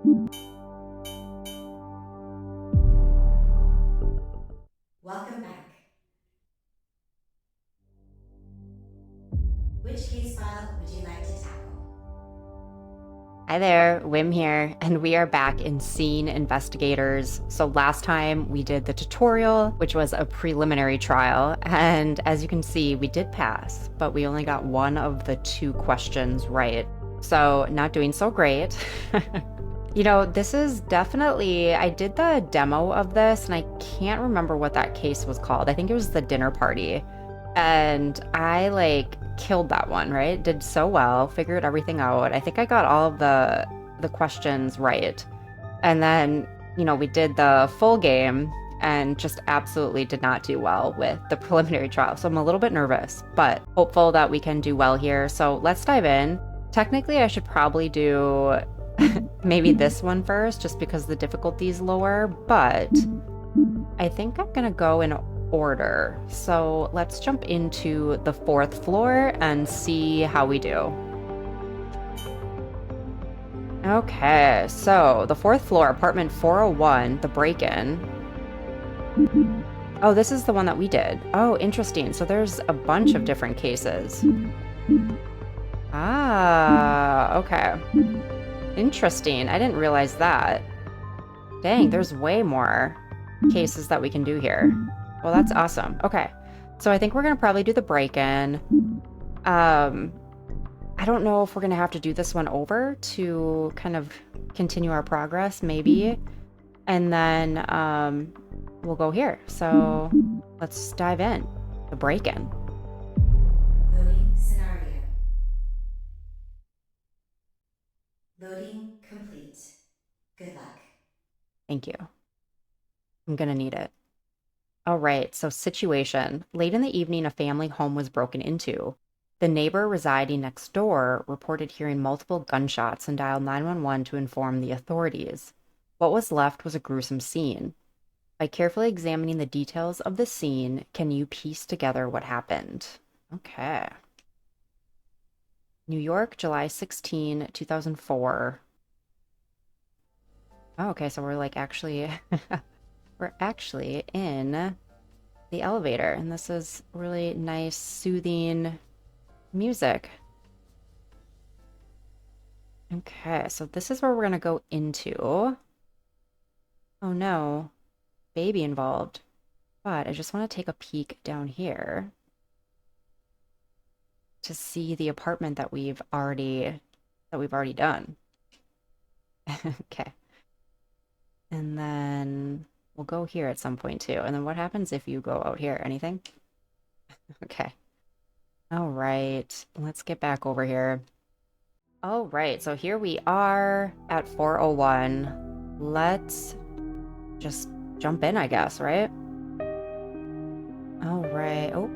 Welcome back. Which case file would you like to tackle? Hi there, Wim here, and we are back in Scene Investigators. So last time we did the tutorial, which was a preliminary trial, and as you can see, we did pass, but we only got one of the two questions right. So not doing so great. You know, this is definitely, I did the demo of this, and I can't remember what that case was called. I think it was the dinner party. And I killed that one, right? Did so well, figured everything out. I think I got all of the questions right. And then, you know, we did the full game and just absolutely did not do well with the preliminary trial. So I'm a little bit nervous, but hopeful that we can do well here. So let's dive in. Technically, I should probably do maybe this one first, just because the difficulty is lower, but I think I'm gonna go in order. So let's jump into the 4th floor and see how we do. Okay, so the 4th floor, apartment 401, the break-in. Oh, this is the one that we did. Oh, interesting. So there's a bunch of different cases. Ah, okay. Interesting. I didn't realize that. Dang, there's way more cases that we can do here. Well, that's awesome. Okay. So I think we're going to probably do the break-in. I don't know if we're going to have to do this one over to kind of continue our progress, maybe. And then we'll go here. So let's dive in. The break-in. Loading scenario. Loading complete. Good luck. Thank you. I'm going to need it. All right, so situation. Late in the evening, a family home was broken into. The neighbor residing next door reported hearing multiple gunshots and dialed 911 to inform the authorities. What was left was a gruesome scene. By carefully examining the details of the scene, can you piece together what happened? Okay. New York, July 16, 2004. Oh, okay, so we're actually we're actually in the elevator, and this is really nice, soothing music. Okay, so this is where we're gonna go into. Oh no, baby involved. But I just want to take a peek down here to see the apartment that we've already done. Okay. And then we'll go here at some point too. And then what happens if you go out here? Anything? Okay. All right. Let's get back over here. All right. So here we are at 401. Let's just jump in, I guess, right? All right. Oh,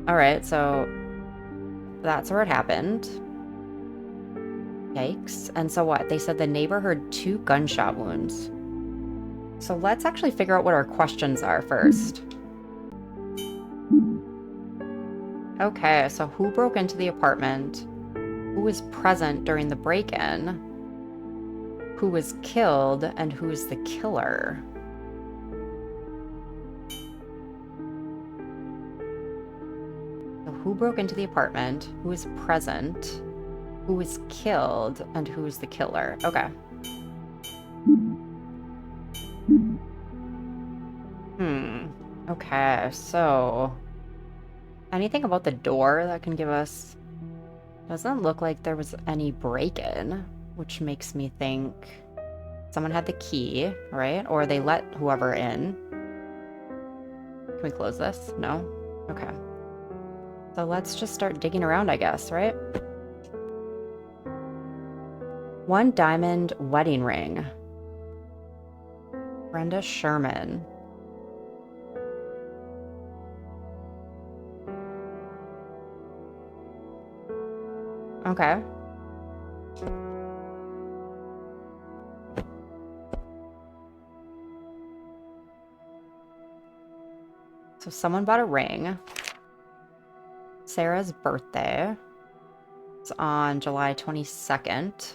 all right. So that's where it happened. Yikes. And so what? They said the neighbor heard 2 gunshot wounds. So let's actually figure out what our questions are first. Okay, so who broke into the apartment? Who was present during the break-in? Who was killed, and who is the killer? So who broke into the apartment? Who was present? Who was killed, and who is the killer? Okay. Okay, so anything about the door that can give us... Doesn't look like there was any break-in, which makes me think someone had the key, right? Or they let whoever in. Can we close this? No? Okay. So let's just start digging around, I guess, right? 1 diamond wedding ring. Brenda Sherman. Okay. So someone bought a ring. Sarah's birthday. It's on July 22nd.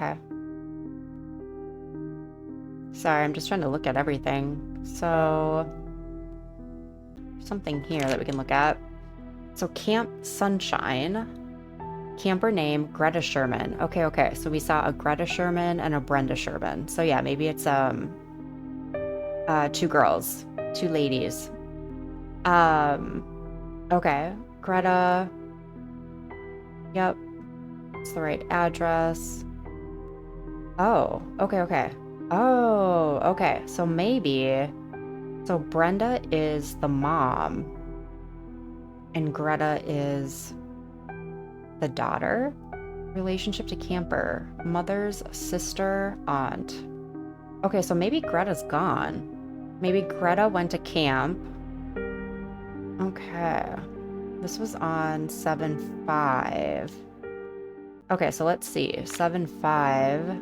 Okay. Sorry, I'm just trying to look at everything. So, something here that we can look at. So, Camp Sunshine. Camper name, Greta Sherman. Okay. So we saw a Greta Sherman and a Brenda Sherman. So yeah, maybe it's two girls, two ladies. Okay. Greta. Yep. It's the right address. Oh, okay. Oh, okay. So maybe. So Brenda is the mom, and Greta is the daughter. Relationship to camper. Mother's sister, aunt. Okay, so maybe Greta's gone. Maybe Greta went to camp. Okay. This was on 7/5. Okay, so let's see. 7/5,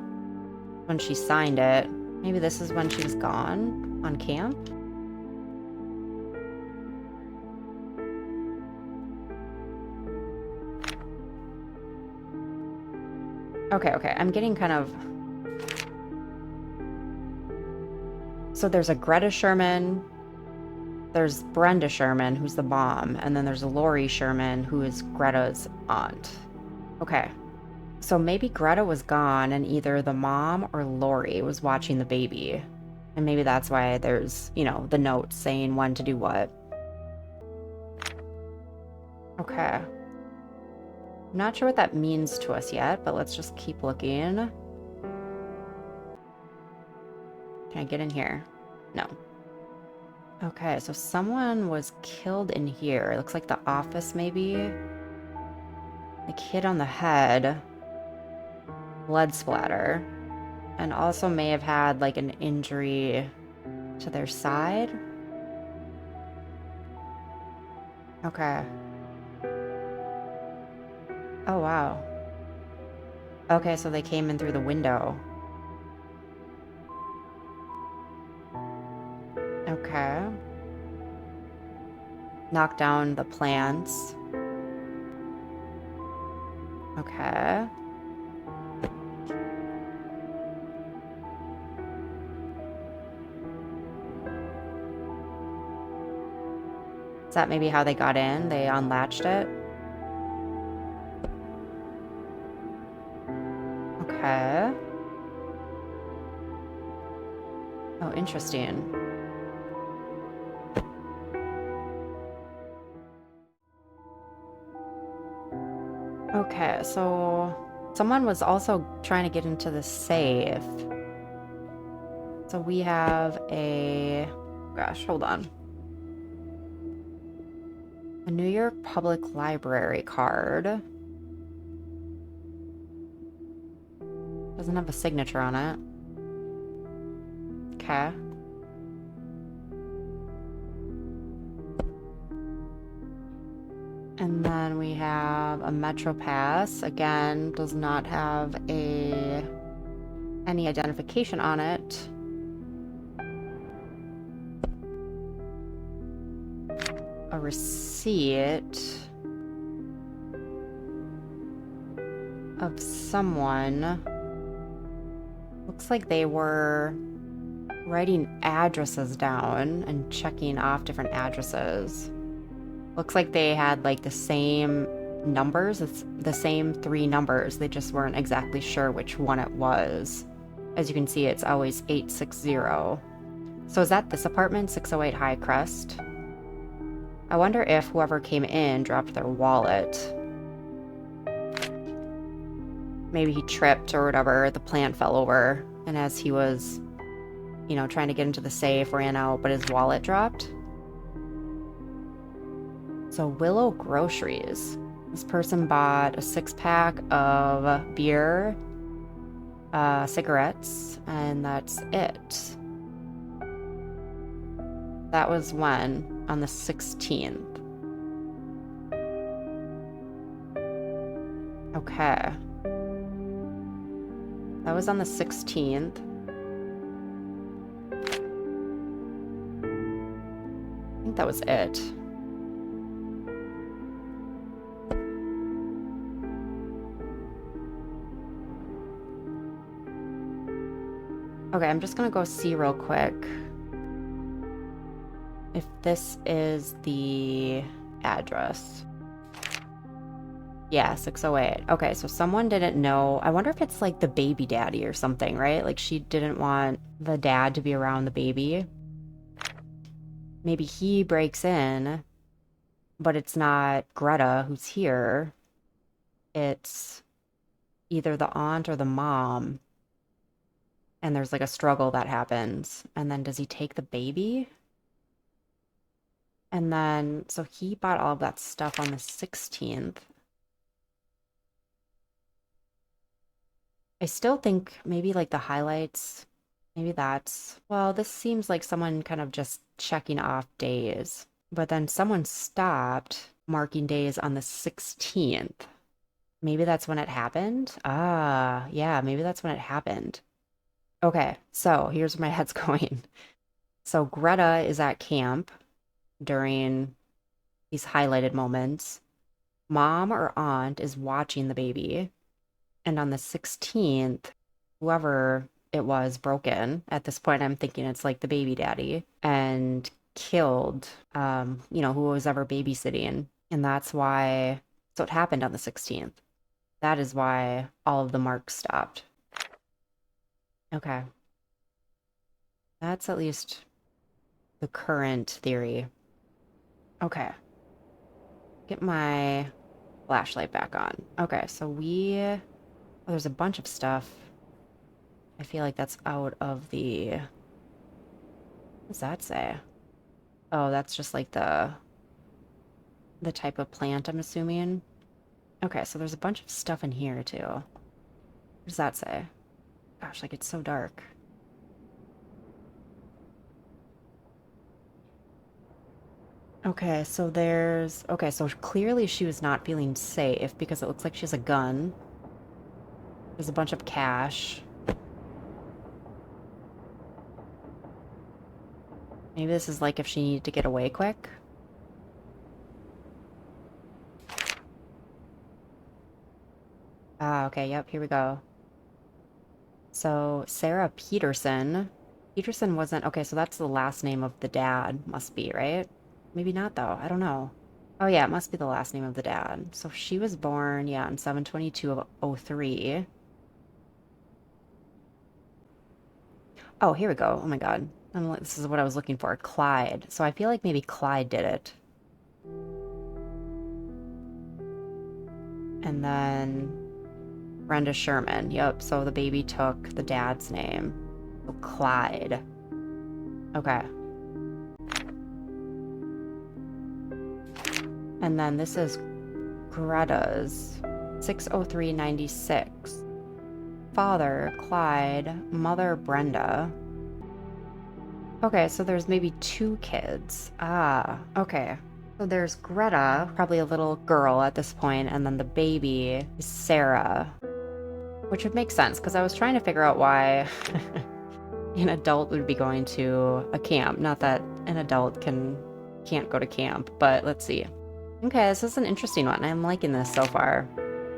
when she signed it. Maybe this is when she was gone on camp? Okay. I'm getting kind of... So there's a Greta Sherman, there's Brenda Sherman, who's the mom, and then there's a Lori Sherman, who is Greta's aunt. Okay. So maybe Greta was gone and either the mom or Lori was watching the baby. And maybe that's why there's, the note saying when to do what. Okay. I'm not sure what that means to us yet, but let's just keep looking. Can I get in here? No. Okay, so someone was killed in here. It looks like the office, maybe. Like hit on the head. Blood splatter. And also may have had like an injury to their side. Okay. Oh, wow. Okay, so they came in through the window. Okay. Knock down the plants. Okay. Is that maybe how they got in? They unlatched it? Okay. Oh, interesting. Okay, so someone was also trying to get into the safe. So we have gosh, hold on. A New York Public Library card. Doesn't have a signature on it. Okay. And then we have a Metro Pass. Again, does not have any identification on it. A receipt of someone. Looks like they were writing addresses down and checking off different addresses. Looks like they had like the same numbers. It's the same 3 numbers. They just weren't exactly sure which one it was. As you can see, it's always 860. So is that this apartment, 608 High Crest? I wonder if whoever came in dropped their wallet. Maybe he tripped or whatever, the plant fell over, and as he was, trying to get into the safe, ran out, but his wallet dropped. So Willow Groceries. This person bought a 6-pack of beer, cigarettes, and that's it. That was when? On the 16th. Okay. That was on the 16th. I think that was it. Okay, I'm just gonna go see real quick if this is the address. Yeah, 608. Okay, so someone didn't know. I wonder if it's like the baby daddy or something, right? Like she didn't want the dad to be around the baby. Maybe he breaks in, but it's not Greta who's here. It's either the aunt or the mom. And there's like a struggle that happens. And then does he take the baby? And then, so he bought all of that stuff on the 16th. I still think maybe like the highlights, maybe that's, well, this seems like someone kind of just checking off days. But then someone stopped marking days on the 16th. Maybe that's when it happened. Ah, yeah, maybe that's when it happened. Okay, so here's where my head's going. So Greta is at camp during these highlighted moments. Mom or aunt is watching the baby. And on the 16th, whoever it was broke in. At this point, I'm thinking it's like the baby daddy and killed, who was ever babysitting. And that's why, so it happened on the 16th. That is why all of the marks stopped. Okay. That's at least the current theory. Okay. Get my flashlight back on. Okay, so there's a bunch of stuff. I feel like that's out of the, what does that say? Oh, that's just like the type of plant, I'm assuming. Okay, so there's a bunch of stuff in here too. What does that say? Gosh, like it's so dark. Okay, so clearly she was not feeling safe because it looks like she has a gun. There's a bunch of cash. Maybe this is like if she needed to get away quick. Ah, okay, yep, here we go. So Sarah Peterson. Peterson wasn't, okay, so that's the last name of the dad, must be, right? Maybe not though, I don't know. Oh yeah, it must be the last name of the dad. So she was born, yeah, on 7/22 of '03. Oh, here we go. Oh my God. This is what I was looking for. Clyde. So I feel like maybe Clyde did it. And then Brenda Sherman. Yep. So the baby took the dad's name. So Clyde. Okay. And then this is Greta's 60396. Father, Clyde. Mother, Brenda. Okay, so there's maybe two kids. Ah, okay. So there's Greta, probably a little girl at this point, and then the baby is Sarah. Which would make sense, because I was trying to figure out why an adult would be going to a camp. Not that an adult can't go to camp, but let's see. Okay, this is an interesting one. I'm liking this so far.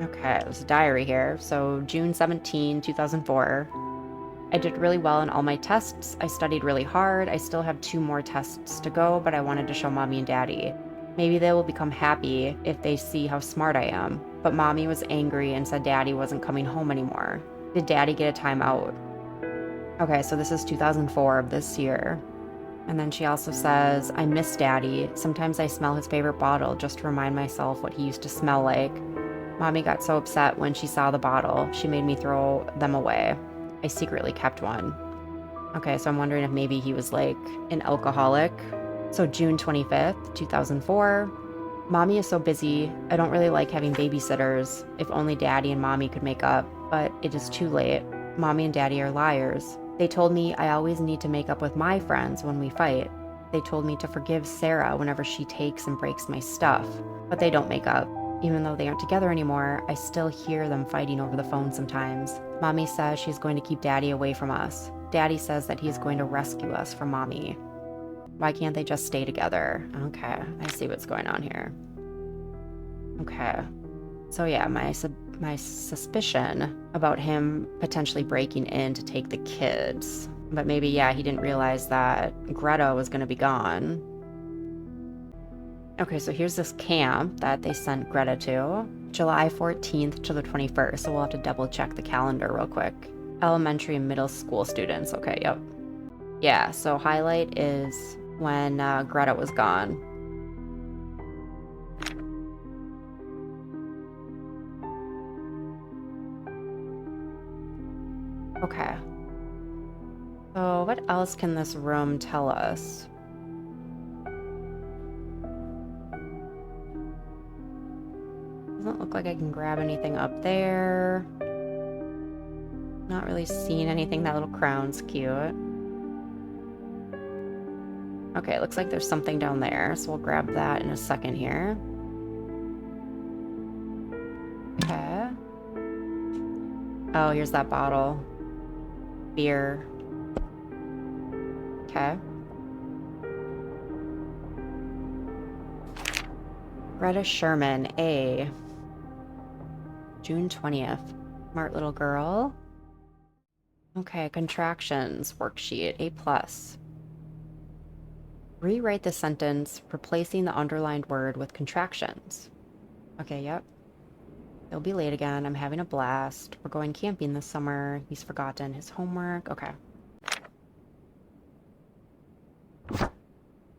Okay, there's a diary here. So June 17, 2004. I did really well in all my tests. I studied really hard. I still have 2 more tests to go, but I wanted to show mommy and daddy. Maybe they will become happy if they see how smart I am. But mommy was angry and said daddy wasn't coming home anymore. Did daddy get a timeout? Okay, so this is 2004 of this year. And then she also says, I miss daddy. Sometimes I smell his favorite bottle just to remind myself what he used to smell like. Mommy got so upset when she saw the bottle, she made me throw them away. I secretly kept one. Okay, so I'm wondering if maybe he was like an alcoholic. So June 25th, 2004. Mommy is so busy. I don't really like having babysitters. If only daddy and mommy could make up, but it is too late. Mommy and daddy are liars. They told me I always need to make up with my friends when we fight. They told me to forgive Sarah whenever she takes and breaks my stuff, but they don't make up. Even though they aren't together anymore, I still hear them fighting over the phone sometimes. Mommy says she's going to keep daddy away from us. Daddy says that he's going to rescue us from mommy. Why can't they just stay together? Okay, I see what's going on here. Okay. So yeah, my suspicion about him potentially breaking in to take the kids. But maybe, yeah, he didn't realize that Greta was going to be gone. Okay, so here's this camp that they sent Greta to. July 14th to the 21st, so we'll have to double check the calendar real quick. Elementary and middle school students. Okay, yep. Yeah, so highlight is when Greta was gone. Okay. So what else can this room tell us? Doesn't look like I can grab anything up there. Not really seeing anything. That little crown's cute. Okay, looks like there's something down there, so we'll grab that in a second here. Okay. Oh, here's that bottle. Beer. Okay. Greta Sherman, A. June 20th. Smart little girl. Okay, contractions worksheet, A+. Rewrite the sentence, replacing the underlined word with contractions. Okay, yep. He'll be late again. I'm having a blast. We're going camping this summer. He's forgotten his homework. Okay.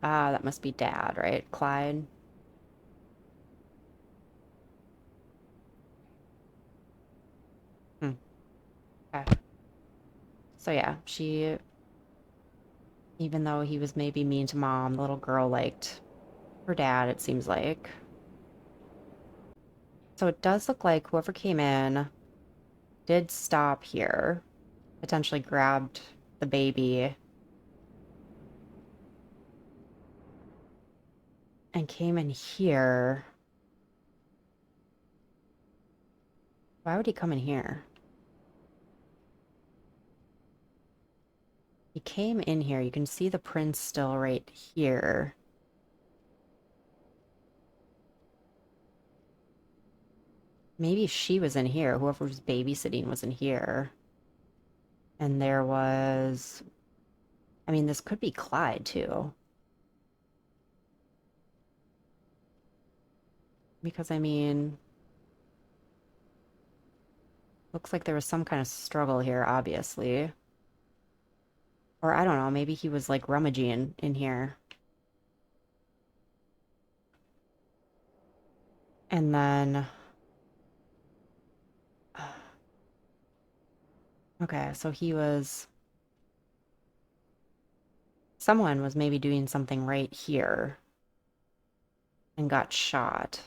Ah, that must be Dad, right? Clyde. Okay. So yeah, she, even though he was maybe mean to Mom, the little girl liked her dad, it seems like. So it does look like whoever came in did stop here, potentially grabbed the baby, and came in here. Why would he come in here? He came in here. You can see the prints still right here. Maybe she was in here. Whoever was babysitting was in here. And there was... I mean, this could be Clyde, too. Because, I mean... looks like there was some kind of struggle here, obviously. Or, I don't know, maybe he was, like, rummaging in here. And then... okay, so he was... someone was maybe doing something right here. And got shot.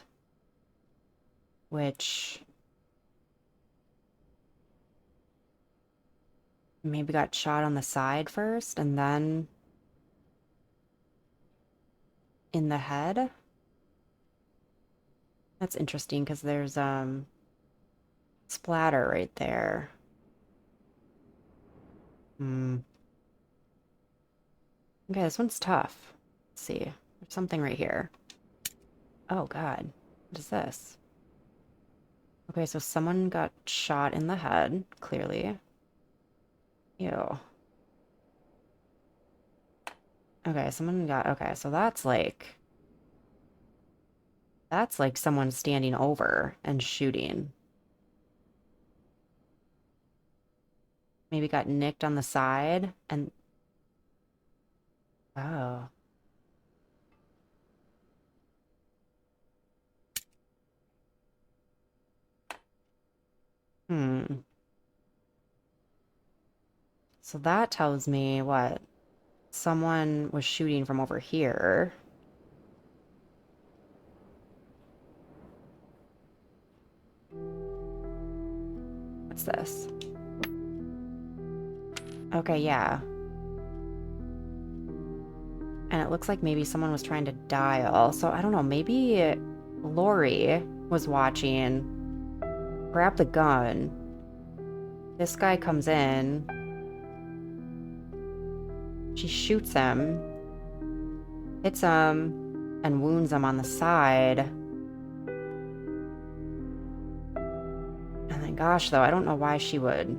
Which... maybe got shot on the side first, and then... in the head? That's interesting, because there's, splatter right there. Hmm. Okay, this one's tough. Let's see. There's something right here. Oh, God. What is this? Okay, so someone got shot in the head, clearly. Ew. Okay, someone got... okay, so that's like... that's like someone standing over and shooting. Maybe got nicked on the side and... oh. Hmm. So that tells me what? Someone was shooting from over here. What's this? Okay, yeah. And it looks like maybe someone was trying to dial. So I don't know, maybe Lori was watching, grabbed the gun. This guy comes in. She shoots him, hits him, and wounds him on the side. gosh, though, I don't know why she would.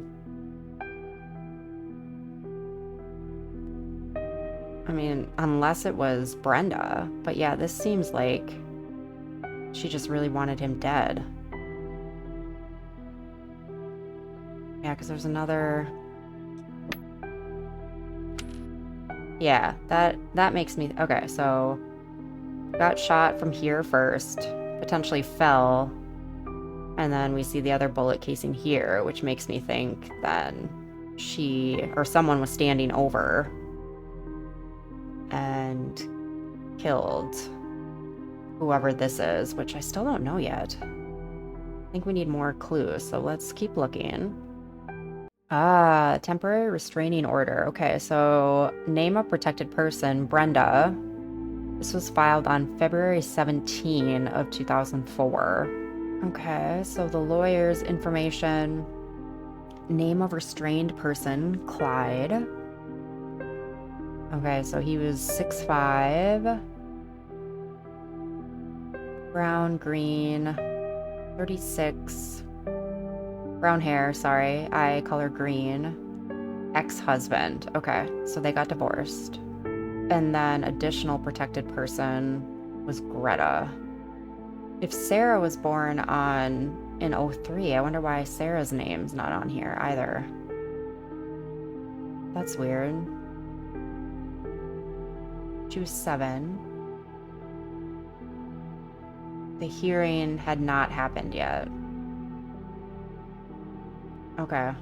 I mean, unless it was Brenda. But yeah, this seems like she just really wanted him dead. Yeah, because there's another... Yeah, that makes me... Okay, so... Got shot from here first. Potentially fell. And then we see the other bullet casing here, which makes me think then she... Or someone was standing over and killed whoever this is, which I still don't know yet. I think we need more clues, so let's keep looking. Ah, temporary restraining order. Okay, so name of protected person, Brenda. This was filed on February 17 of 2004. Okay, so the lawyer's information, name of restrained person, Clyde. Okay, so he was 6'5", brown, green, 36, brown hair, sorry, eye color green, ex-husband. Okay, so they got divorced. And then additional protected person was Greta. If Sarah was born in 03, I wonder why Sarah's name's not on here either. That's weird. She was 7. The hearing had not happened yet. Okay.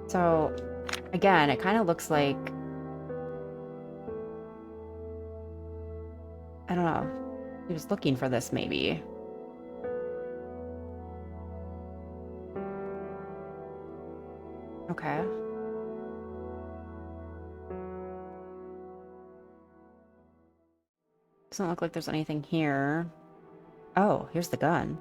So, again, it kind of looks like... I don't know. He was looking for this, maybe. Okay. Doesn't look like there's anything here. Oh, here's the gun.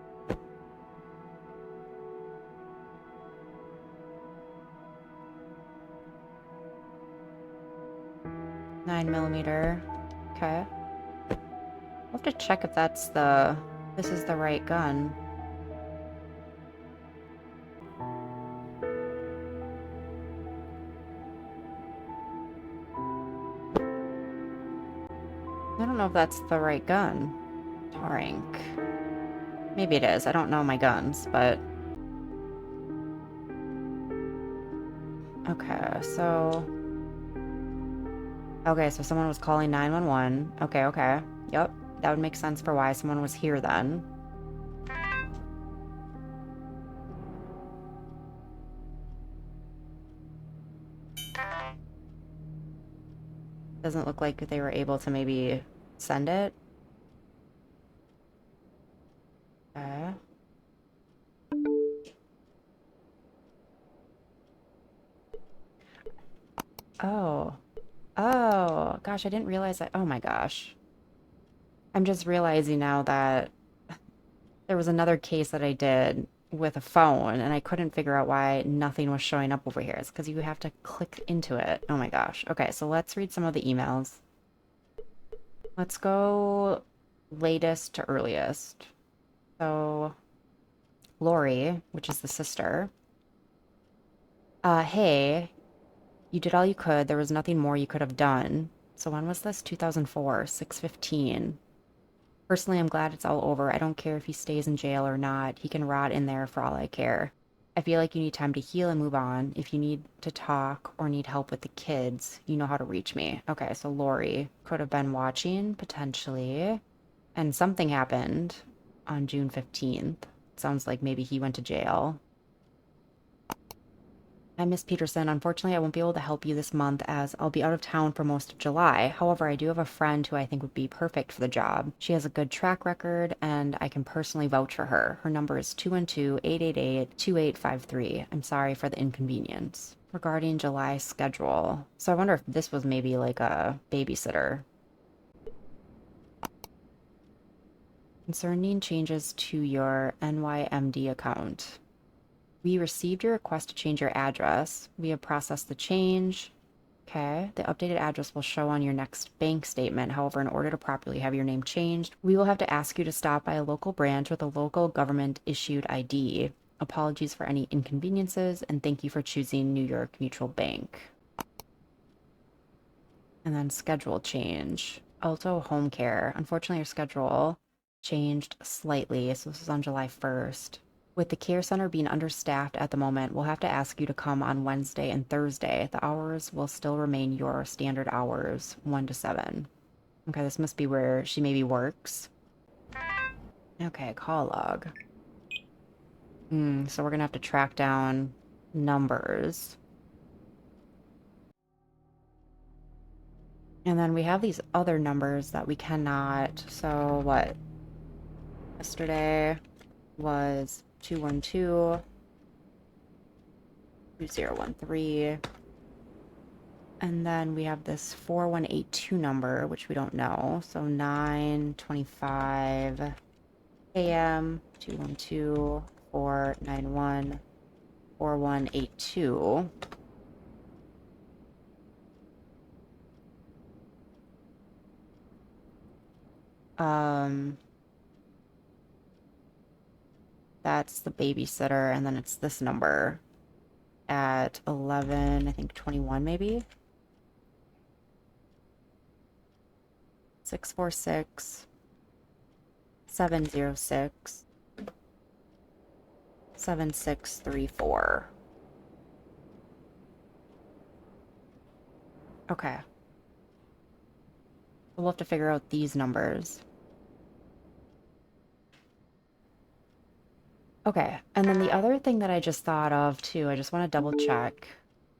.9mm. Okay. I'll have to check if this is the right gun. I don't know if that's the right gun. Tarink. Maybe it is. I don't know my guns, but... Okay, so... Okay, so someone was calling 911. Okay. Yep, that would make sense for why someone was here then. Doesn't look like they were able to maybe send it. Okay. Oh, gosh, I didn't realize that. Oh my gosh. I'm just realizing now that there was another case that I did with a phone and I couldn't figure out why nothing was showing up over here. It's because you have to click into it. Oh my gosh. Okay, so let's read some of the emails. Let's go latest to earliest. So, Lori, which is the sister. Hey, you did all you could. There was nothing more you could have done. So when was this? 2004, 6/15. Personally, I'm glad it's all over. I don't care if he stays in jail or not. He can rot in there for all I care. I feel like you need time to heal and move on. If you need to talk or need help with the kids, you know how to reach me. Okay, so Lori could have been watching, potentially. And something happened on June 15th. Sounds like maybe he went to jail. Hi, Miss Peterson. Unfortunately, I won't be able to help you this month as I'll be out of town for most of July. However, I do have a friend who I think would be perfect for the job. She has a good track record, and I can personally vouch for her. Her number is 212-888-2853. I'm sorry for the inconvenience. Regarding July schedule. So I wonder if this was maybe like a babysitter. Concerning changes to your NYMD account. We received your request to change your address. We have processed the change. Okay, the updated address will show on your next bank statement. However, in order to properly have your name changed, we will have to ask you to stop by a local branch with a local government issued ID. Apologies for any inconveniences, and thank you for choosing New York Mutual Bank. And then schedule change. Also, home care. Unfortunately, your schedule changed slightly, so this is on July 1st. With the care center being understaffed at the moment, we'll have to ask you to come on Wednesday and Thursday. The hours will still remain your standard hours, 1 to 7. Okay, this must be where she maybe works. Okay, call log. So we're gonna have to track down numbers. And then we have these other numbers that we cannot. So what? Yesterday was 212, 2013. And then we have this 4182 number, which we don't know. So 9:25 a.m. 212 491 4182. That's the babysitter, and then it's this number at 11, I think 21 maybe. 646 706 7634. Okay. We'll have to figure out these numbers. Okay, and then the other thing that I just thought of too, I just want to double check,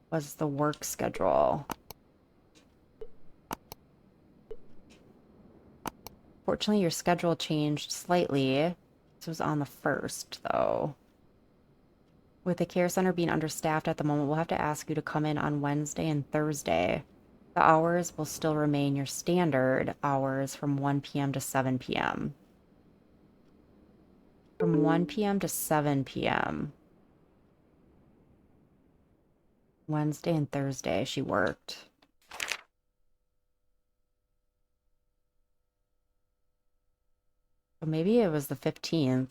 was the work schedule. Fortunately, your schedule changed slightly. This was on the 1st, though. With the care center being understaffed at the moment, we'll have to ask you to come in on Wednesday and Thursday. The hours will still remain your standard hours from 1 p.m. to 7 p.m. From 1 p.m. to 7 p.m. Wednesday and Thursday, she worked. So maybe it was the 15th.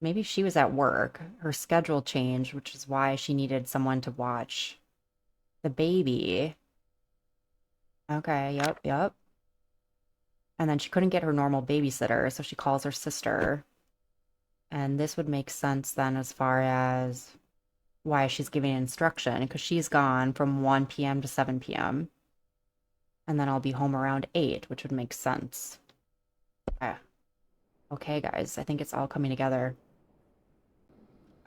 Maybe she was at work. Her schedule changed, which is why she needed someone to watch the baby. Okay, yep. And then she couldn't get her normal babysitter, so she calls her sister. And this would make sense then as far as why she's giving instruction, because she's gone from 1 p.m. to 7 p.m. And then I'll be home around 8, which would make sense. Okay. Okay, guys, I think it's all coming together.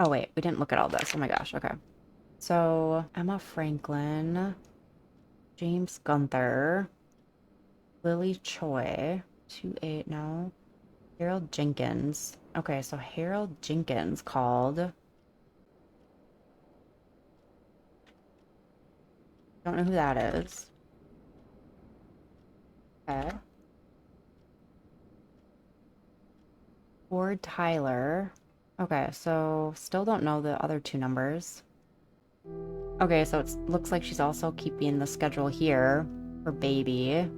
Oh, wait, we didn't look at all this. Oh my gosh, okay. So, Emma Franklin, James Gunther, Lily Choi, 2-8, no. Harold Jenkins. Okay, so Harold Jenkins called. Don't know who that is. Okay. Ford Tyler. Okay, so still don't know the other two numbers. Okay, so it looks like she's also keeping the schedule here for baby.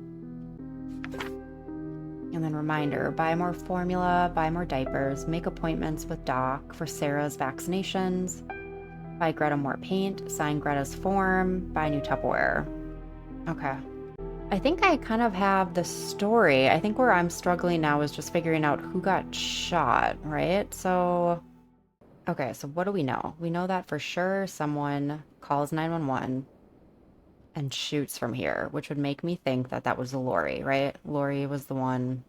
And then reminder, buy more formula, buy more diapers, make appointments with Doc for Sarah's vaccinations, buy Greta more paint, sign Greta's form, buy new Tupperware. Okay. I think I kind of have the story. I think where I'm struggling now is just figuring out who got shot, right? So, okay, so what do we know? We know that for sure someone calls 911 and shoots from here, which would make me think that that was Lori, right? Lori was the one.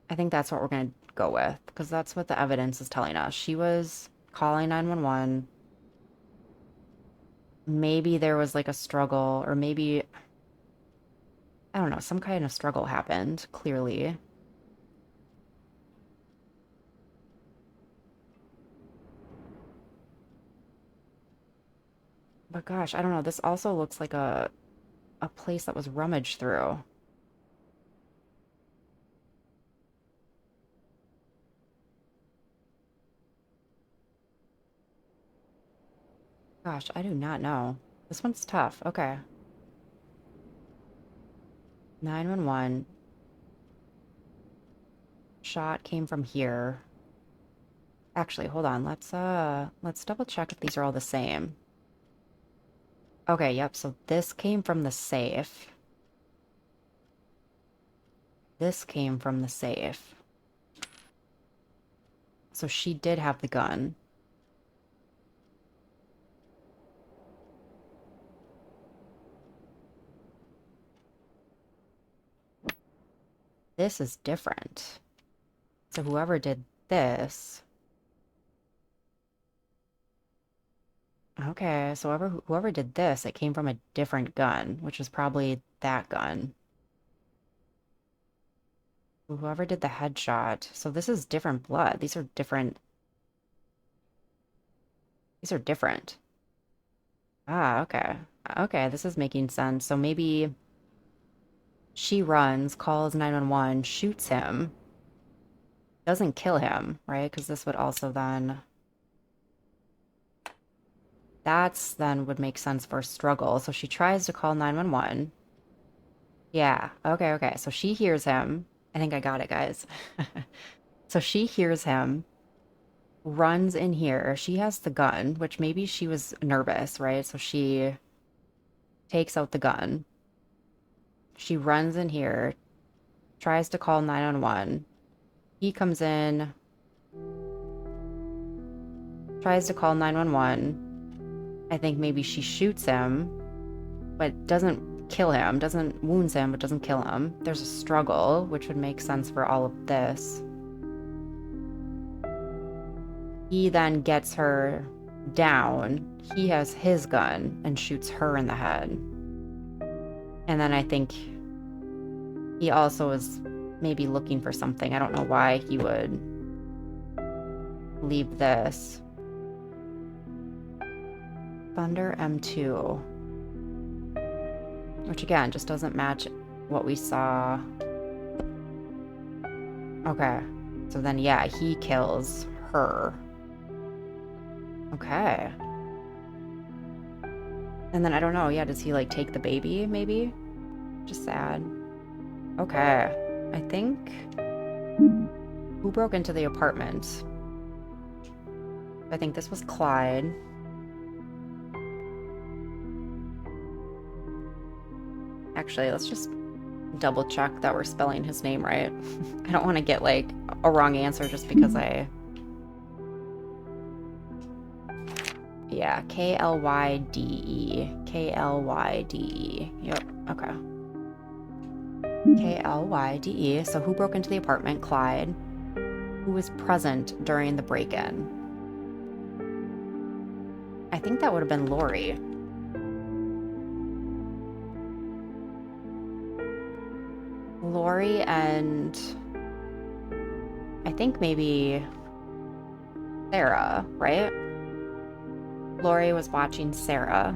I think that's what we're going to go with, because that's what the evidence is telling us. She was calling 911. Maybe there was like a struggle, or maybe, I don't know, some kind of struggle happened, clearly. But gosh, I don't know. This also looks like a place that was rummaged through. Gosh, I do not know. This one's tough. Okay. 911. Shot came from here. Actually, hold on. Let's double check if these are all the same. Okay, yep. So this came from the safe. This came from the safe. So she did have the gun. This is different. So whoever did this. Okay, so whoever did this, it came from a different gun, which is probably that gun. Whoever did the headshot. So this is different blood. These are different. These are different. Ah, okay. Okay, this is making sense. So maybe she runs, calls 911, shoots him, doesn't kill him, right? Because this would also then... That's then would make sense for a struggle. So she tries to call 911. Yeah, okay. So she hears him. I think I got it, guys. So she hears him, runs in here. She has the gun, which maybe she was nervous, right? So she takes out the gun. She runs in here, tries to call 911. He comes in, tries to call 911. I think maybe she shoots him, but doesn't kill him, doesn't wounds him, but doesn't kill him. There's a struggle, which would make sense for all of this. He then gets her down. He has his gun and shoots her in the head. And then I think he also is maybe looking for something. I don't know why he would leave this. Thunder M2. Which again, just doesn't match what we saw. Okay. So then, yeah, he kills her. Okay. And then I don't know, yeah, does he like take the baby, maybe? Just sad. Okay. I think... Who broke into the apartment? I think this was Clyde. Actually, let's just double check that we're spelling his name right. I don't want to get like a wrong answer just because I... Yeah, K-L-Y-D-E. K-L-Y-D-E. Yep, okay. K-L-Y-D-E. So who broke into the apartment? Clyde. Who was present during the break-in? I think that would have been Lori. Lori and I think maybe Sarah, right? Lori was watching Sarah,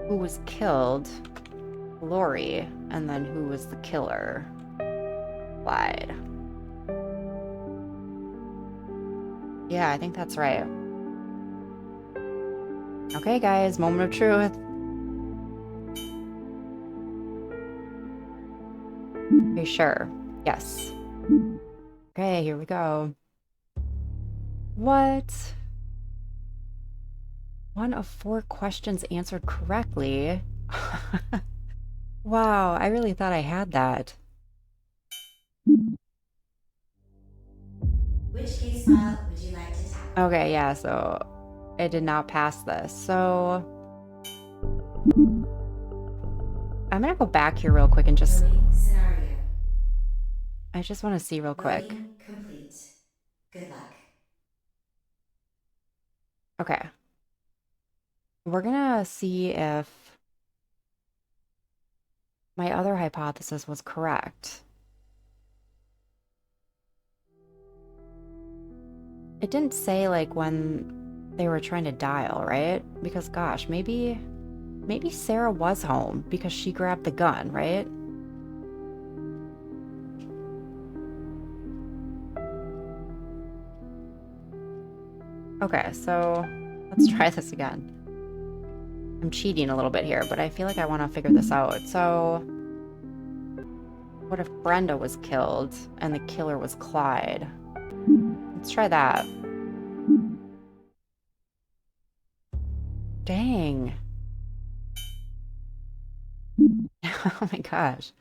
who was killed, Lori, and then who was the killer? Clyde. Yeah, I think that's right. Okay, guys, moment of truth. Are you sure? Yes. Okay, here we go. What? 1 of 4 questions answered correctly. Wow, I really thought I had that. Which case file would you like to tackle? Okay, yeah, so I did not pass this. So I'm gonna go back here real quick and just... Loading scenario. I just want to see real quick. Loading complete. Good luck. Okay. We're gonna see if my other hypothesis was correct. It didn't say like when they were trying to dial, right? Because gosh, maybe Sarah was home because she grabbed the gun, right? Okay, so let's try this again. I'm cheating a little bit here, but I feel like I want to figure this out. So, what if Brenda was killed and the killer was Clyde? Let's try that. Dang. Oh my gosh.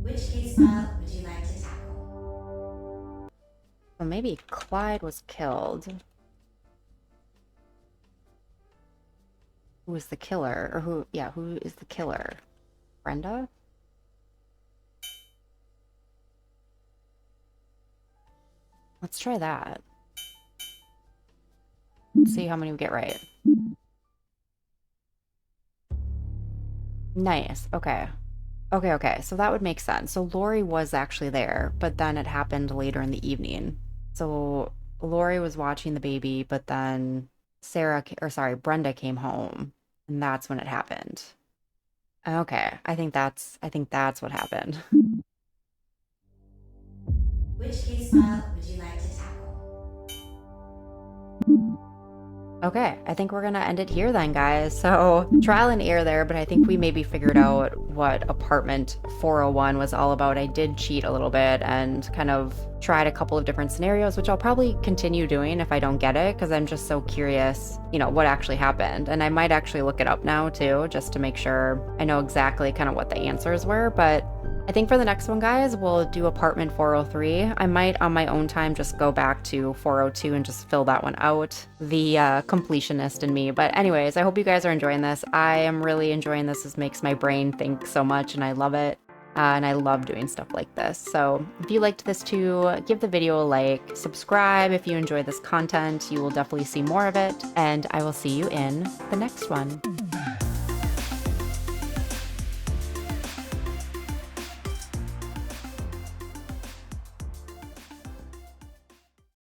Which case file would you like to tackle? Well, maybe Clyde was killed. Who was the killer? Or who is the killer? Brenda? Let's try that. Let's see how many we get right. Nice. Okay. Okay. So that would make sense. So Lori was actually there, but then it happened later in the evening. So Lori was watching the baby, but then Brenda came home, and that's when it happened. Okay. I think that's what happened. Which case file would you like to tackle? Okay, I think we're gonna end it here then, guys. So, trial and error there, but I think we maybe figured out what apartment 401 was all about. I did cheat a little bit and kind of tried a couple of different scenarios, which I'll probably continue doing if I don't get it, because I'm just so curious, what actually happened. And I might actually look it up now too, just to make sure I know exactly kind of what the answers were. But I think for the next one, guys, we'll do apartment 403. I might, on my own time, just go back to 402 and just fill that one out. The completionist in me. But anyways, I hope you guys are enjoying this. I am really enjoying this. This makes my brain think so much, and I love it. And I love doing stuff like this. So if you liked this too, give the video a like, subscribe if you enjoy this content. You will definitely see more of it. And I will see you in the next one.